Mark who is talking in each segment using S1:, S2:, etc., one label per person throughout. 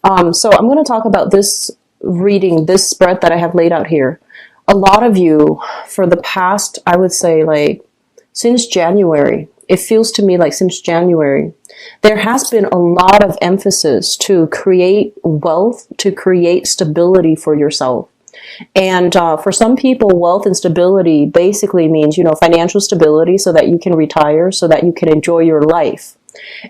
S1: So I'm going to talk about this reading, this spread that I have laid out here. A lot of you, for the past, I would say, like, since January, it feels to me like since January, there has been a lot of emphasis to create wealth, to create stability for yourself. And for some people, wealth and stability basically means, financial stability so that you can retire, so that you can enjoy your life.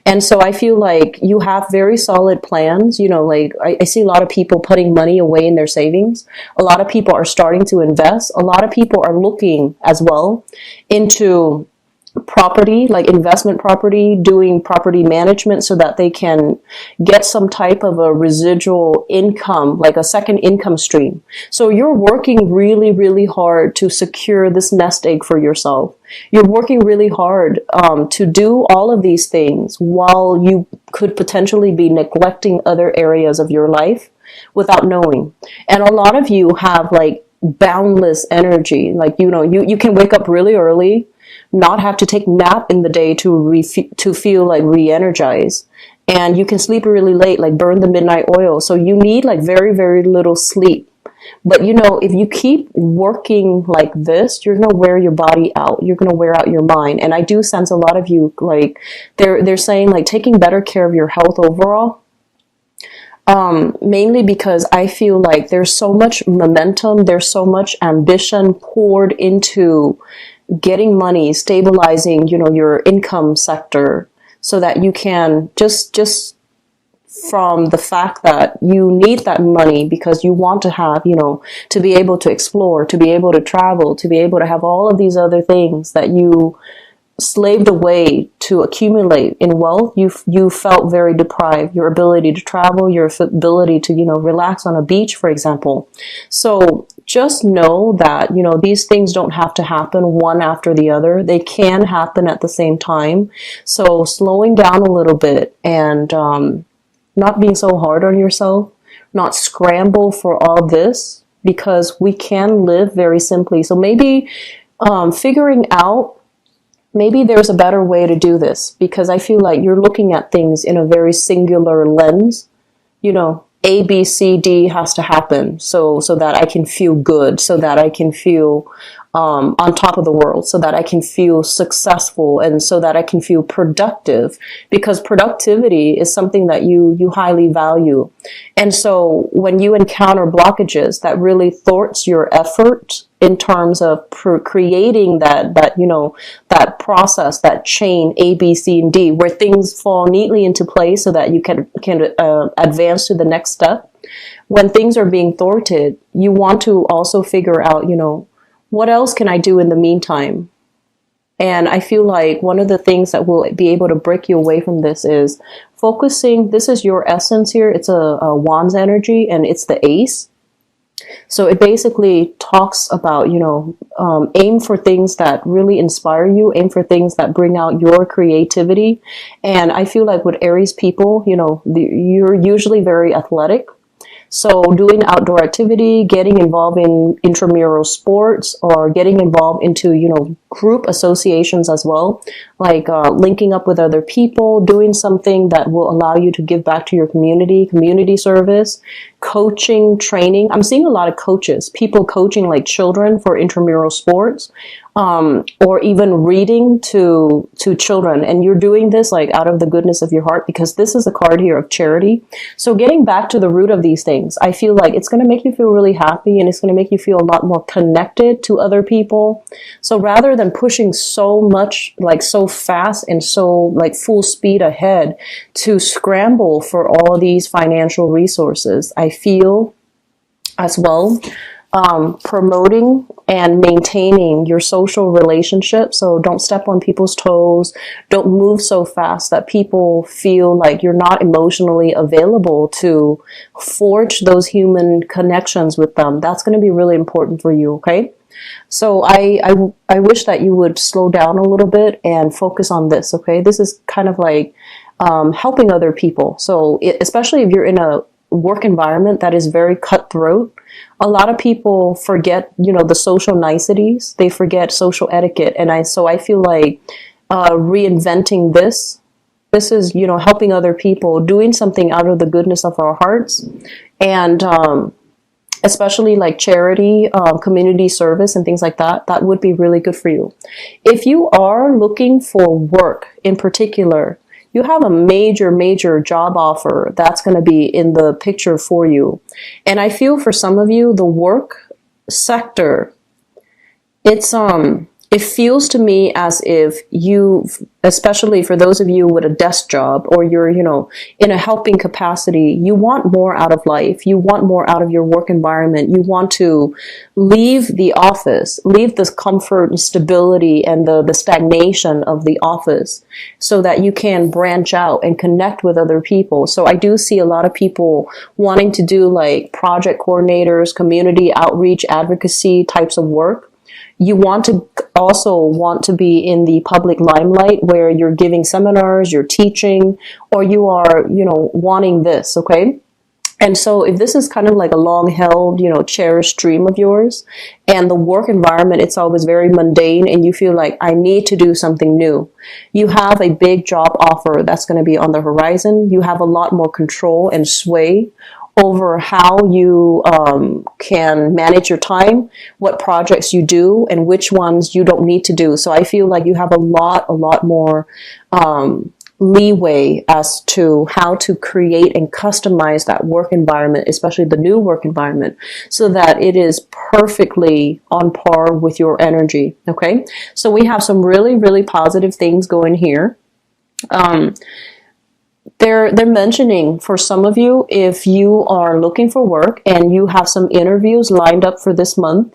S1: And so I feel like you have very solid plans. Like I see a lot of people putting money away in their savings. A lot of people are starting to invest. A lot of people are looking as well into property, like investment property, doing property management so that they can get some type of a residual income, like a second income stream. So you're working really, really hard to secure this nest egg for yourself. You're working really hard to do all of these things while you could potentially be neglecting other areas of your life without knowing. And a lot of you have like boundless energy. Like, you can wake up really early, not have to take nap in the day to feel like re-energized, and you can sleep really late, like burn the midnight oil. So you need like very, very little sleep. But if you keep working like this, you're gonna wear your body out. You're gonna wear out your mind. And I do sense a lot of you, like they're saying like taking better care of your health overall. Mainly because I feel like there's so much momentum, there's so much ambition poured into getting money, stabilizing, your income sector so that you can just from the fact that you need that money because you want to have, to be able to explore, to be able to travel, to be able to have all of these other things that you slaved away to accumulate in wealth. You felt very deprived. Your ability to travel, your ability to, relax on a beach, for example. So just know that, these things don't have to happen one after the other. They can happen at the same time. So slowing down a little bit and not being so hard on yourself, not scramble for all this, because we can live very simply. So maybe figuring out, maybe there's a better way to do this, because I feel like you're looking at things in a very singular lens. A, B, C, D has to happen so that I can feel good, so that I can feel on top of the world, so that I can feel successful, and so that I can feel productive, because productivity is something that you highly value. And so when you encounter blockages that really thwarts your effort in terms of creating that process, that chain A, B, C, and D, where things fall neatly into place so that you can advance to the next step. When things are being thwarted, you want to also figure out, what else can I do in the meantime? And I feel like one of the things that will be able to break you away from this is focusing. This is your essence here. It's a Wands energy, and it's the Ace. So it basically talks about, aim for things that really inspire you, aim for things that bring out your creativity. And I feel like with Aries people, you're usually very athletic. So doing outdoor activity, getting involved in intramural sports, or getting involved into, group associations as well, like linking up with other people, doing something that will allow you to give back to your community service, coaching, training. I'm seeing a lot of coaches, people coaching like children for intramural sports, or even reading to children. And you're doing this like out of the goodness of your heart, because this is a card here of charity. So getting back to the root of these things, I feel like it's going to make you feel really happy, and it's going to make you feel a lot more connected to other people. So rather than pushing so much, like so fast and so like full speed ahead to scramble for all these financial resources, I feel as well promoting and maintaining your social relationships. So don't step on people's toes. Don't move so fast that people feel like you're not emotionally available to forge those human connections with them. That's going to be really important for you, okay? So I wish that you would slow down a little bit and focus on this, okay? This is kind of like helping other people. So especially if you're in a work environment that is very cutthroat, a lot of people forget, the social niceties. They forget social etiquette. And I feel like reinventing this This is, you know, helping other people, doing something out of the goodness of our hearts. And especially like charity, community service and things like that, that would be really good for you. If you are looking for work in particular, you have a major job offer that's going to be in the picture for you. And I feel for some of you, the work sector, it feels to me as if you, especially for those of you with a desk job, or you're, you know, in a helping capacity, you want more out of life. You want more out of your work environment. You want to leave the office, leave this comfort and stability and the stagnation of the office, so that you can branch out and connect with other people. So I do see a lot of people wanting to do like project coordinators, community outreach, advocacy types of work. You want to be in the public limelight where you're giving seminars, you're teaching, or you are, you know, wanting this, okay? And so if this is kind of like a long held, you know, cherished dream of yours, and the work environment, it's always very mundane, and you feel like I need to do something new, you have a big job offer that's going to be on the horizon. You have a lot more control and sway over how you can manage your time, what projects you do, and which ones you don't need to do. So I feel like you have a lot more leeway as to how to create and customize that work environment, especially the new work environment, so that it is perfectly on par with your energy. Okay, so we have some really positive things going here. They're mentioning for some of you, if you are looking for work and you have some interviews lined up for this month,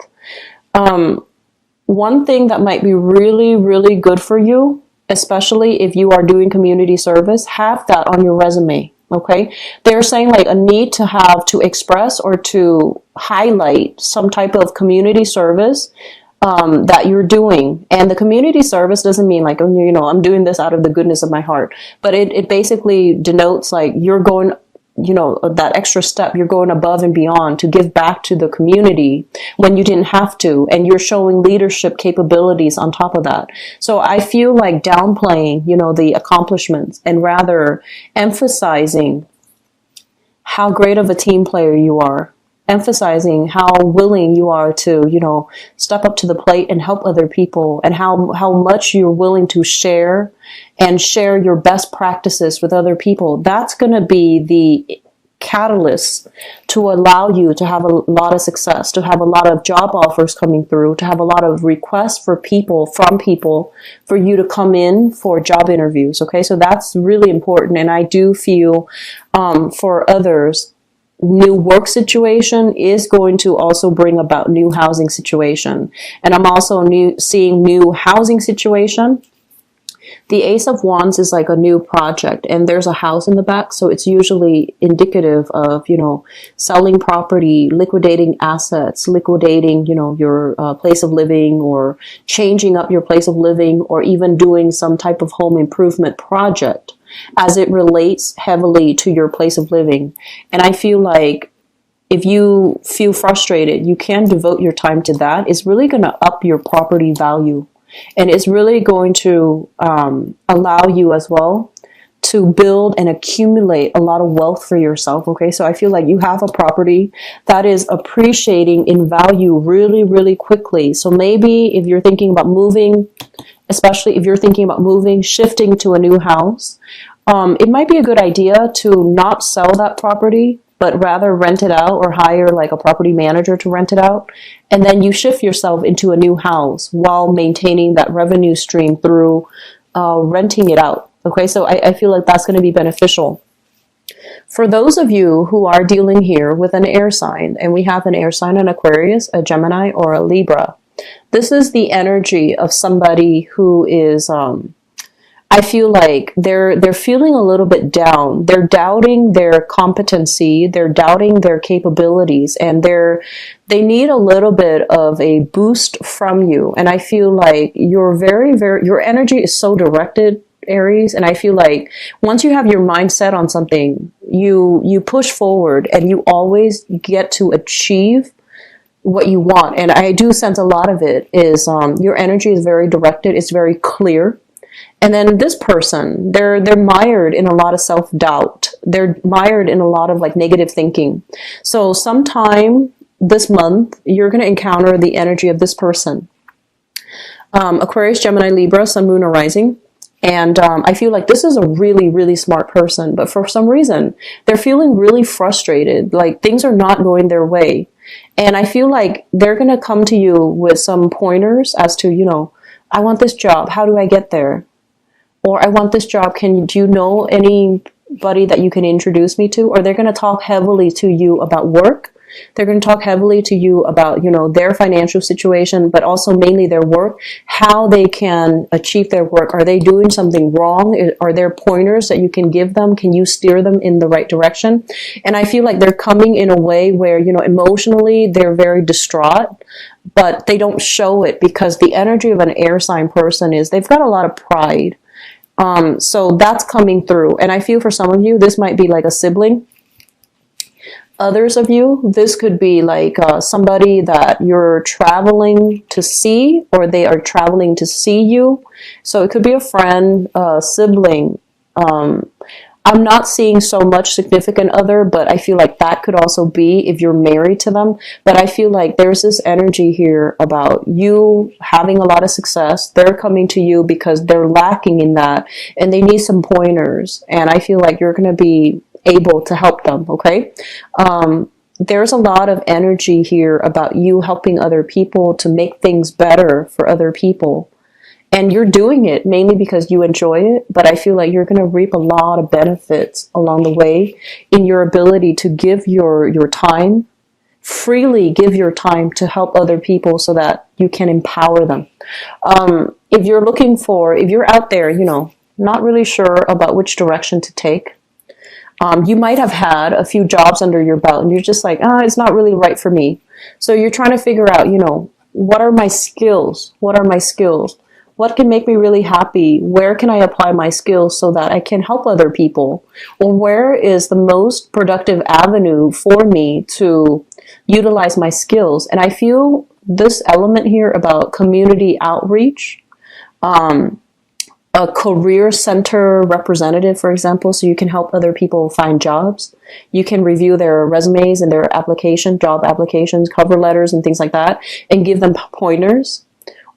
S1: one thing that might be really good for you, especially if you are doing community service, have that on your resume. Okay, they're saying like a need to have to express or to highlight some type of community service that you're doing. And the community service doesn't mean like, oh, you know, I'm doing this out of the goodness of my heart, but it basically denotes like you're going, you know, that extra step, you're going above and beyond to give back to the community when you didn't have to, and you're showing leadership capabilities on top of that. So I feel like downplaying, you know, the accomplishments, and rather emphasizing how great of a team player you are, emphasizing how willing you are to, you know, step up to the plate and help other people, and how much you're willing to share and share your best practices with other people. That's going to be the catalyst to allow you to have a lot of success, to have a lot of job offers coming through, to have a lot of requests from people for you to come in for job interviews. Okay, so that's really important. And I do feel for others, new work situation is going to also bring about new housing situation. And I'm also seeing new housing situation. The Ace of Wands is like a new project, and there's a house in the back, so it's usually indicative of, you know, selling property, liquidating assets, liquidating, you know, your place of living, or changing up your place of living, or even doing some type of home improvement project as it relates heavily to your place of living. And I feel like if you feel frustrated, you can devote your time to that. It's really going to up your property value. And it's really going to allow you as well to build and accumulate a lot of wealth for yourself. Okay, so I feel like you have a property that is appreciating in value really quickly. So maybe if you're thinking about moving, especially if you're thinking about moving, shifting to a new house, it might be a good idea to not sell that property, but rather rent it out, or hire like a property manager to rent it out. And then you shift yourself into a new house while maintaining that revenue stream through renting it out. Okay, so I feel like that's going to be beneficial. For those of you who are dealing here with an air sign, and we have an air sign, an Aquarius, a Gemini, or a Libra, this is the energy of somebody who is I feel like they're feeling a little bit down. They're doubting their competency, they're doubting their capabilities, and they need a little bit of a boost from you. And I feel like you're your energy is so directed, Aries, and I feel like once you have your mind set on something, you push forward, and you always get to achieve what you want. And I do sense a lot of it is your energy is very directed, it's very clear. And then this person, they're mired in a lot of self-doubt. They're mired in a lot of like negative thinking. So sometime this month, you're going to encounter the energy of this person. Aquarius, Gemini, Libra, Sun, Moon, or Rising. And I feel like this is a really, really smart person, but for some reason, they're feeling really frustrated. Like things are not going their way. And I feel like they're going to come to you with some pointers as to, you know, I want this job. How do I get there? Or I want this job. Do you know anybody that you can introduce me to? Or they're going to talk heavily to you about work. They're going to talk heavily to you about, you know, their financial situation, but also mainly their work, how they can achieve their work. Are they doing something wrong? Are there pointers that you can give them? Can you steer them in the right direction? And I feel like they're coming in a way where, you know, emotionally they're very distraught, but they don't show it because the energy of an air sign person is they've got a lot of pride. So that's coming through. And I feel for some of you, this might be like a sibling. Others of you, this could be like somebody that you're traveling to see, or they are traveling to see you. So it could be a friend, a sibling. I'm not seeing so much significant other, but I feel like that could also be if you're married to them. But I feel like there's this energy here about you having a lot of success. They're coming to you because they're lacking in that and they need some pointers. And I feel like you're going to be able to help them, okay? There's a lot of energy here about you helping other people to make things better for other people. And you're doing it mainly because you enjoy it, but I feel like you're going to reap a lot of benefits along the way in your ability to give your time, freely give your time to help other people so that you can empower them. If you're out there, you know, not really sure about which direction to take, you might have had a few jobs under your belt and you're just like, it's not really right for me. So you're trying to figure out, you know, what are my skills? What are my skills? What can make me really happy? Where can I apply my skills so that I can help other people? Or where is the most productive avenue for me to utilize my skills? And I feel this element here about community outreach, a career center representative, for example, so you can help other people find jobs. You can review their resumes and their job applications, cover letters and things like that, and give them pointers.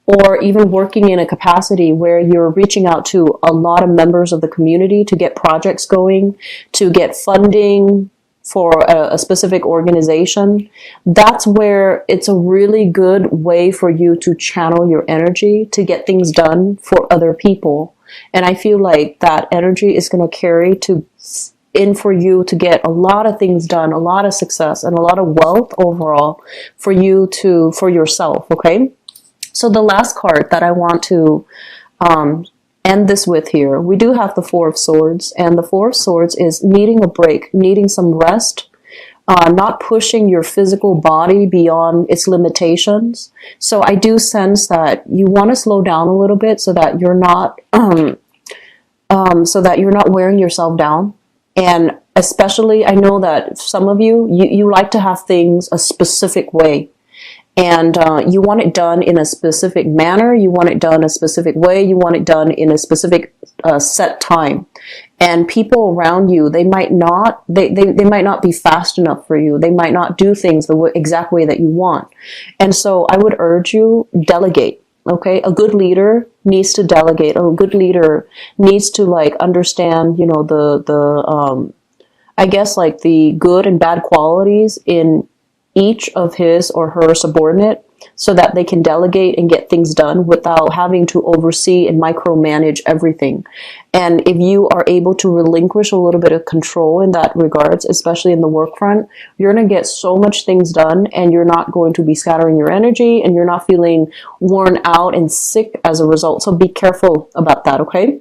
S1: Or even working in a capacity where you're reaching out to a lot of members of the community to get projects going, to get funding for a specific organization. That's where it's a really good way for you to channel your energy to get things done for other people. And I feel like that energy is going to carry in for you to get a lot of things done, a lot of success, and a lot of wealth overall for yourself, okay? So the last card that I want to end this with here, we do have the Four of Swords, and the Four of Swords is needing a break, needing some rest, not pushing your physical body beyond its limitations. So I do sense that you want to slow down a little bit so that you're not wearing yourself down. And especially, I know that some of you like to have things a specific way. And you want it done in a specific manner, you want it done a specific way, you want it done in a specific set time. And people around you, they might not be fast enough for you. They might not do things the exact way that you want. And so I would urge you, delegate. Okay, a good leader needs to delegate. A good leader needs to like understand, you know, I guess like the good and bad qualities in each of his or her subordinate so that they can delegate and get things done without having to oversee and micromanage everything. And if you are able to relinquish a little bit of control in that regards, especially in the work front, you're going to get so much things done and you're not going to be scattering your energy and you're not feeling worn out and sick as a result. So be careful about that, okay?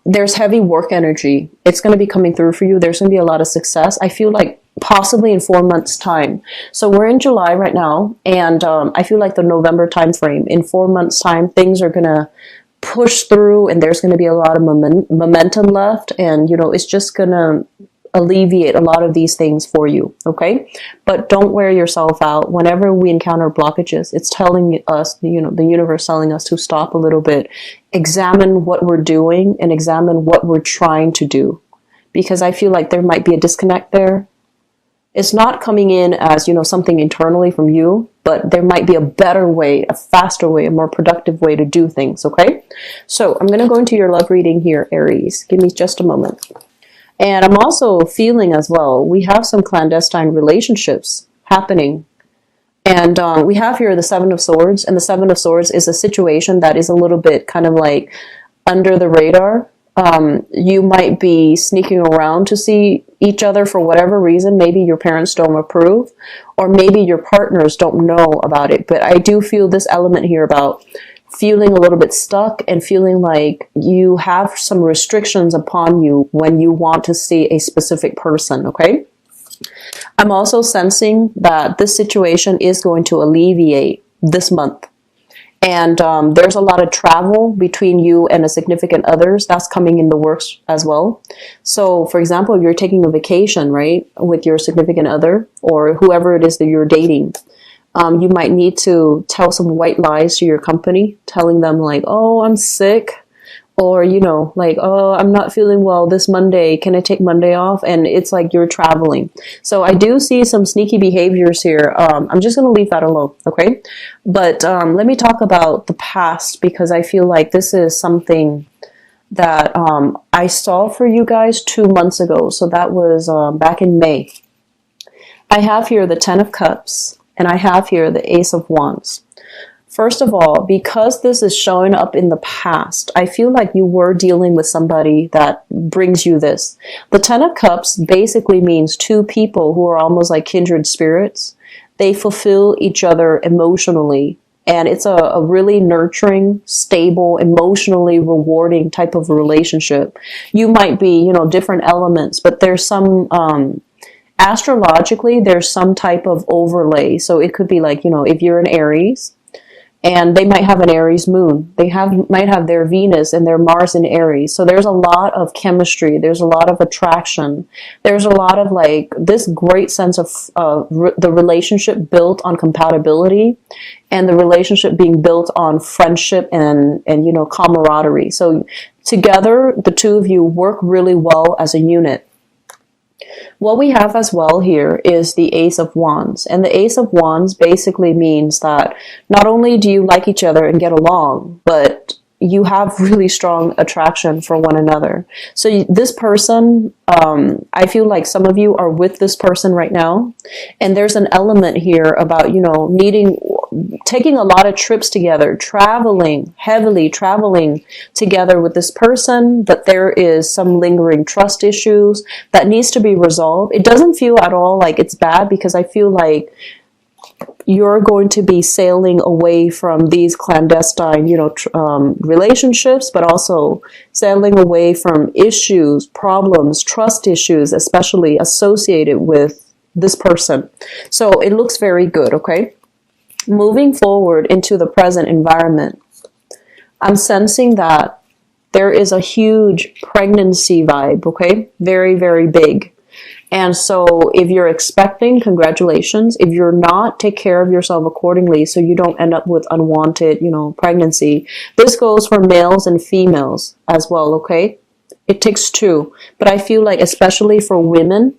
S1: There's heavy work energy. It's going to be coming through for you. There's going to be a lot of success. I feel like possibly in 4 months' time. So we're in July right now, and I feel like the November time frame, in 4 months' time, things are going to push through, and there's going to be a lot of momentum left, and, you know, it's just going to alleviate a lot of these things for you, okay? But don't wear yourself out. Whenever we encounter blockages, it's telling us, the universe telling us to stop a little bit, examine what we're doing and examine what we're trying to do. Because I feel like there might be a disconnect there. It's not coming in as, something internally from you, but there might be a better way, a faster way, a more productive way to do things, okay? So I'm going to go into your love reading here, Aries. Give me just a moment. And I'm also feeling as well, we have some clandestine relationships happening. And we have here the Seven of Swords, and the Seven of Swords is a situation that is a little bit kind of like under the radar. You might be sneaking around to see each other for whatever reason. Maybe your parents don't approve, or maybe your partners don't know about it. But I do feel this element here about feeling a little bit stuck and feeling like you have some restrictions upon you when you want to see a specific person, okay? I'm also sensing that this situation is going to alleviate this month. And there's a lot of travel between you and a significant others that's coming in the works as well. So, for example, if you're taking a vacation, right, with your significant other or whoever it is that you're dating, you might need to tell some white lies to your company, telling them like, oh, I'm sick. Or, like, oh, I'm not feeling well this Monday. Can I take Monday off? And it's like you're traveling. So I do see some sneaky behaviors here. I'm just going to leave that alone, okay? But let me talk about the past, because I feel like this is something that I saw for you guys 2 months ago. So that was back in May. I have here the Ten of Cups, and I have here the Ace of Wands. First of all, because this is showing up in the past, I feel like you were dealing with somebody that brings you this. The Ten of Cups basically means two people who are almost like kindred spirits. They fulfill each other emotionally, and it's a really nurturing, stable, emotionally rewarding type of relationship. You might be, different elements, but there's some astrologically, there's some type of overlay. So it could be like, if you're an Aries, and they might have an Aries moon. They might have their Venus and their Mars in Aries. So there's a lot of chemistry. There's a lot of attraction. There's a lot of like this great sense of the relationship built on compatibility, and the relationship being built on friendship and camaraderie. So together, the two of you work really well as a unit. What we have as well here is the Ace of Wands. And the Ace of Wands basically means that not only do you like each other and get along, but you have really strong attraction for one another. So this person, I feel like some of you are with this person right now. And there's an element here about, taking a lot of trips together, heavily traveling together with this person, but there is some lingering trust issues that needs to be resolved. It doesn't feel at all like it's bad, because I feel like you're going to be sailing away from these clandestine, relationships, but also sailing away from issues, problems, trust issues, especially associated with this person. So it looks very good, okay? Moving forward into the present environment, I'm sensing that there is a huge pregnancy vibe, okay? Very, very big. And so if you're expecting, congratulations. If you're not, take care of yourself accordingly so you don't end up with unwanted, pregnancy. This goes for males and females as well, okay? It takes two. But I feel like especially for women,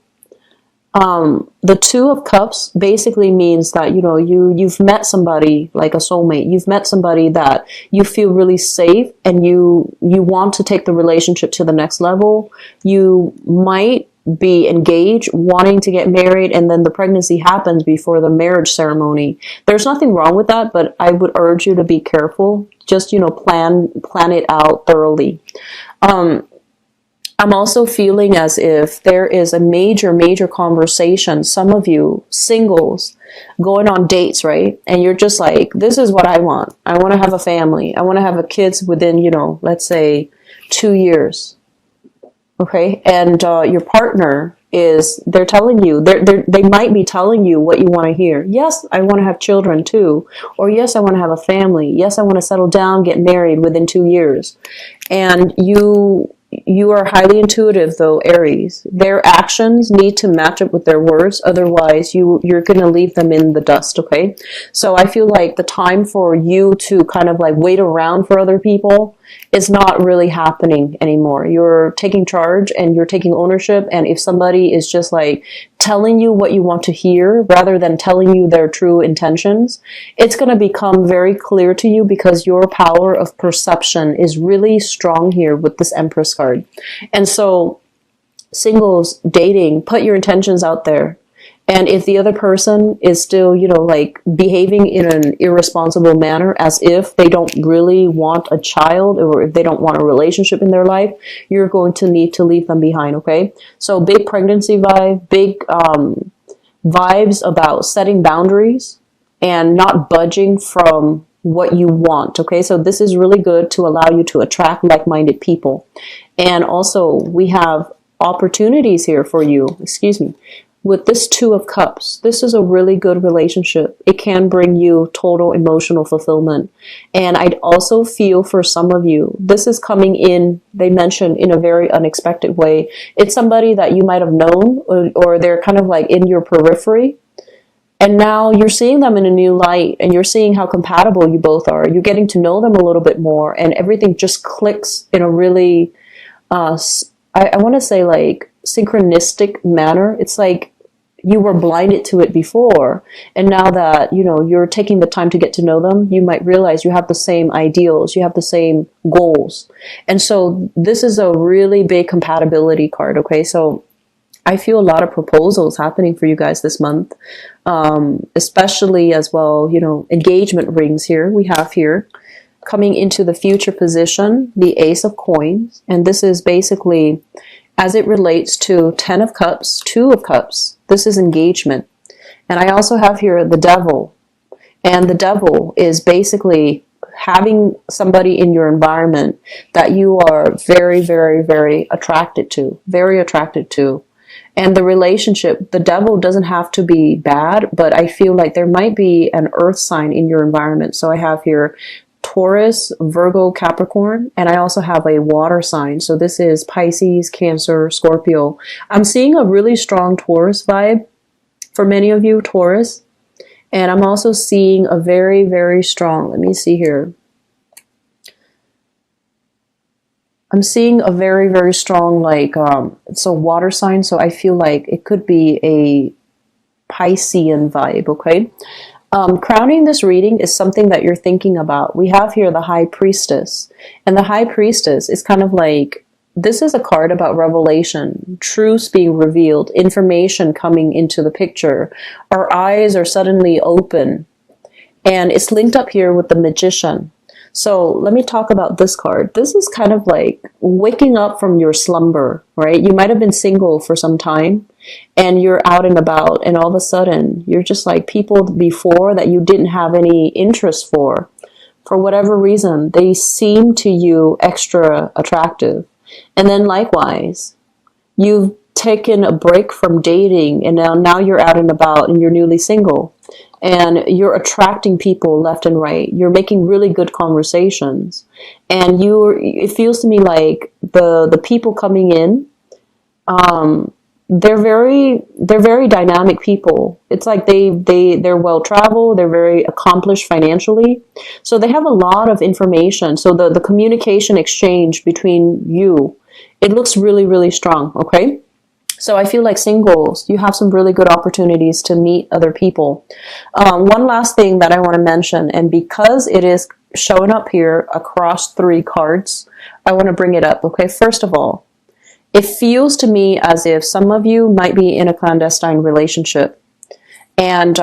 S1: the Two of Cups basically means that, you've met somebody like a soulmate. You've met somebody that you feel really safe, and you want to take the relationship to the next level. You might be engaged, wanting to get married, and then the pregnancy happens before the marriage ceremony. There's nothing wrong with that, but I would urge you to be careful. Just, plan it out thoroughly. I'm also feeling as if there is a major conversation. Some of you singles going on dates, right? And you're just like, this is what I want. I want to have a family. I want to have a kids within, let's say 2 years. Okay. And your partner they're telling you, they might be telling you what you want to hear. Yes, I want to have children too. Or yes, I want to have a family. Yes, I want to settle down, get married within 2 years. And you you are highly intuitive though, Aries. Their actions need to match up with their words, otherwise you're going to leave them in the dust, okay? So I feel like the time for you to kind of like wait around for other people is not really happening anymore. You're taking charge and you're taking ownership, and if somebody is just like telling you what you want to hear rather than telling you their true intentions, it's going to become very clear to you, because your power of perception is really strong here with this Empress card. And so singles, dating, put your intentions out there. And if the other person is still, like behaving in an irresponsible manner, as if they don't really want a child, or if they don't want a relationship in their life, you're going to need to leave them behind, okay? So big pregnancy vibe, big vibes about setting boundaries and not budging from what you want, okay? So this is really good to allow you to attract like-minded people. And also we have opportunities here for you, with this Two of Cups. This is a really good relationship. It can bring you total emotional fulfillment. And I'd also feel for some of you, this is coming in, they mentioned, in a very unexpected way. It's somebody that you might have known, or they're kind of like in your periphery. And now you're seeing them in a new light, and you're seeing how compatible you both are. You're getting to know them a little bit more, and everything just clicks in a really, I want to say like synchronistic manner. It's like you were blinded to it before, and now that you're taking the time to get to know them, you might realize you have the same ideals, you have the same goals. And so this is a really big compatibility card, okay? So I feel a lot of proposals happening for you guys this month, especially as well, engagement rings here. We have here coming into the future position, the Ace of Coins. And this is basically as it relates to 10 of Cups, 2 of Cups. This is engagement. And I also have here the Devil. And the Devil is basically having somebody in your environment that you are very, very, very attracted to. Very attracted to. And the relationship, the Devil doesn't have to be bad, but I feel like there might be an earth sign in your environment. So I have here Taurus, Virgo, Capricorn, and I also have a water sign. So this is Pisces, Cancer, Scorpio. I'm seeing a really strong Taurus vibe for many of you, Taurus. And I'm also seeing a very, very strong, let me see here. I'm seeing a very, very strong, like, it's a water sign. So I feel like it could be a Piscean vibe, okay? Crowning this reading is something that you're thinking about. We have here the High Priestess. And the High Priestess is kind of like, this is a card about revelation, truths being revealed, information coming into the picture. Our eyes are suddenly open. And it's linked up here with the Magician. So let me talk about this card. This is kind of like waking up from your slumber, right? You might have been single for some time, and you're out and about, and all of a sudden you're just like people before that you didn't have any interest for whatever reason, they seem to you extra attractive. And then likewise, you've taken a break from dating, and now you're out and about and you're newly single, and you're attracting people left and right. You're making really good conversations, and it feels to me like the people coming in, they're very dynamic people. It's like they're well traveled, they're very accomplished financially. So they have a lot of information. So the communication exchange between you, it looks really, really strong, okay? So I feel like singles, you have some really good opportunities to meet other people. One last thing that I want to mention, and because it is showing up here across 3 cards, I want to bring it up, okay? First of all, it feels to me as if some of you might be in a clandestine relationship. And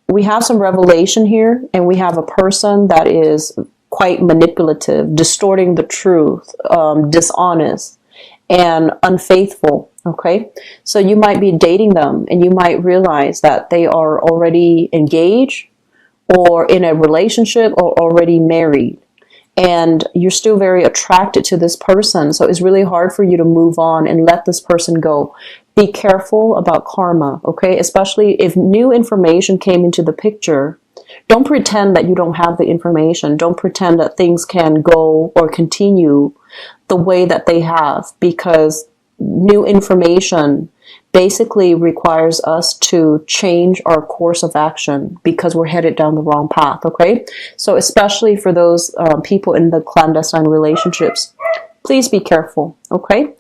S1: we have some revelation here, and we have a person that is quite manipulative, distorting the truth, dishonest, and unfaithful, okay? So you might be dating them, and you might realize that they are already engaged, or in a relationship, or already married. And you're still very attracted to this person. So it's really hard for you to move on and let this person go. Be careful about karma, okay? Especially if new information came into the picture Don't pretend that you don't have the information. Don't pretend that things can go or continue the way that they have, because new information basically requires us to change our course of action because we're headed down the wrong path, okay? So especially for those people in the clandestine relationships, please be careful, okay?